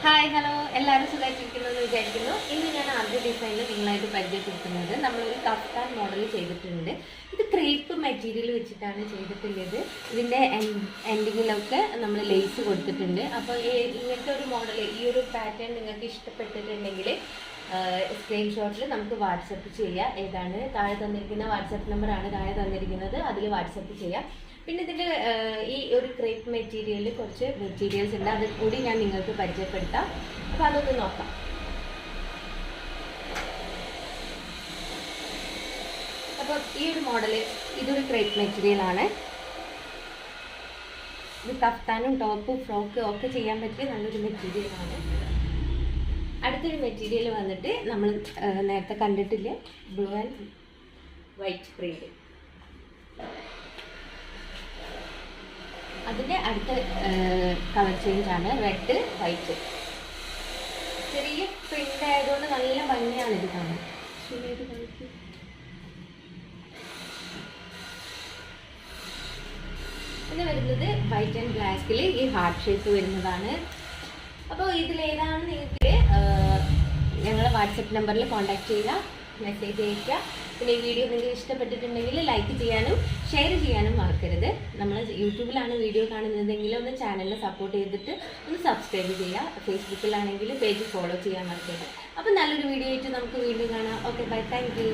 Hi hello എല്ലാവരും സുഖമായിട്ടിരിക്കുന്നു എന്ന് വിചാരിക്കുന്നു. ഇന്ന് ഞാൻ ആദ്യ ഡിസൈനിൽ നിങ്ങളായിട്ട് പരിചയപ്പെടുത്തുന്നത് നമ്മളൊരു കഫ്താൻ മോഡൽ ചെയ്തിട്ടുണ്ട്. ഇത് ക്രേപ്പ് മെറ്റീരിയൽ വെച്ചിട്ടാണ് ചെയ്തിട്ടുള്ളത്. ഇതിൻ്റെ എൻഡിങ്ങിലൊക്കെ നമ്മൾ ലേസ് കൊടുത്തിട്ടുണ്ട്. അപ്പോൾ ഇങ്ങനത്തെ ഒരു മോഡൽ, ഈ ഒരു പാറ്റേൺ നിങ്ങൾക്ക് ഇഷ്ടപ്പെട്ടിട്ടുണ്ടെങ്കിൽ സ്ക്രീൻഷോട്ടിൽ നമുക്ക് വാട്സപ്പ് ചെയ്യാം. ഏതാണ് താഴെ തന്നിരിക്കുന്ന വാട്സപ്പ് നമ്പറാണ് താഴെ തന്നിരിക്കുന്നത്, അതിൽ വാട്സപ്പ് ചെയ്യാം. പിന്നെ ഇതിൻ്റെ ഈ ഒരു ക്രേപ്പ് മെറ്റീരിയലിൽ കുറച്ച് മെറ്റീരിയൽസ് ഉണ്ട്, അത് കൂടി ഞാൻ നിങ്ങൾക്ക് പരിചയപ്പെടുത്താം. അപ്പോൾ അതൊന്ന് നോക്കാം. അപ്പോൾ ഈ ഒരു മോഡൽ ഇതൊരു ക്രേപ്പ് മെറ്റീരിയലാണ്. ഇത് കഫ്താനും ടോപ്പ് ഫ്രോക്ക് ഒക്കെ ചെയ്യാൻ പറ്റിയ നല്ലൊരു മെറ്റീരിയലാണ്. അടുത്തൊരു മെറ്റീരിയൽ വന്നിട്ട് നമ്മൾ നേരത്തെ കണ്ടിട്ടില്ലേ, ബ്ലൂ ആൻഡ് വൈറ്റ് പ്രിന്റ്. അതിൻ്റെ അടുത്ത കളർ ചേഞ്ചാണ് റെഡ് വൈറ്റ്. ചെറിയ പ്രിന്റ് ആയതുകൊണ്ട് നല്ല ഭംഗിയാണ് ഇത് കാണാൻ. പിന്നെ വരുന്നത് വൈറ്റ് ആൻഡ് ബ്ലാക്കിൽ ഈ ഹാർട്ട് ഷേപ്പ് വരുന്നതാണ്. അപ്പോൾ ഇതിലേതാണ് നിങ്ങൾക്ക് ഞങ്ങളെ വാട്സപ്പ് നമ്പറിൽ കോൺടാക്ട് ചെയ്യുക, മെസ്സേജ് അയയ്ക്കുക. പിന്നെ ഈ വീഡിയോ നിങ്ങൾക്ക് ഇഷ്ടപ്പെട്ടിട്ടുണ്ടെങ്കിൽ ലൈക്ക് ചെയ്യാനും ഷെയർ ചെയ്യാനും മറക്കരുത്. നമ്മൾ യൂട്യൂബിലാണ് വീഡിയോ കാണുന്നതെങ്കിൽ ഒന്ന് ചാനലിനെ സപ്പോർട്ട് ചെയ്തിട്ട് ഒന്ന് സബ്സ്ക്രൈബ് ചെയ്യുക. ഫേസ്ബുക്കിലാണെങ്കിൽ പേജ് ഫോളോ ചെയ്യാൻ മറക്കരുത്. അപ്പോൾ നല്ലൊരു വീഡിയോ ആയിട്ട് നമുക്ക് വീണ്ടും കാണാം. Okay, bye, thank U.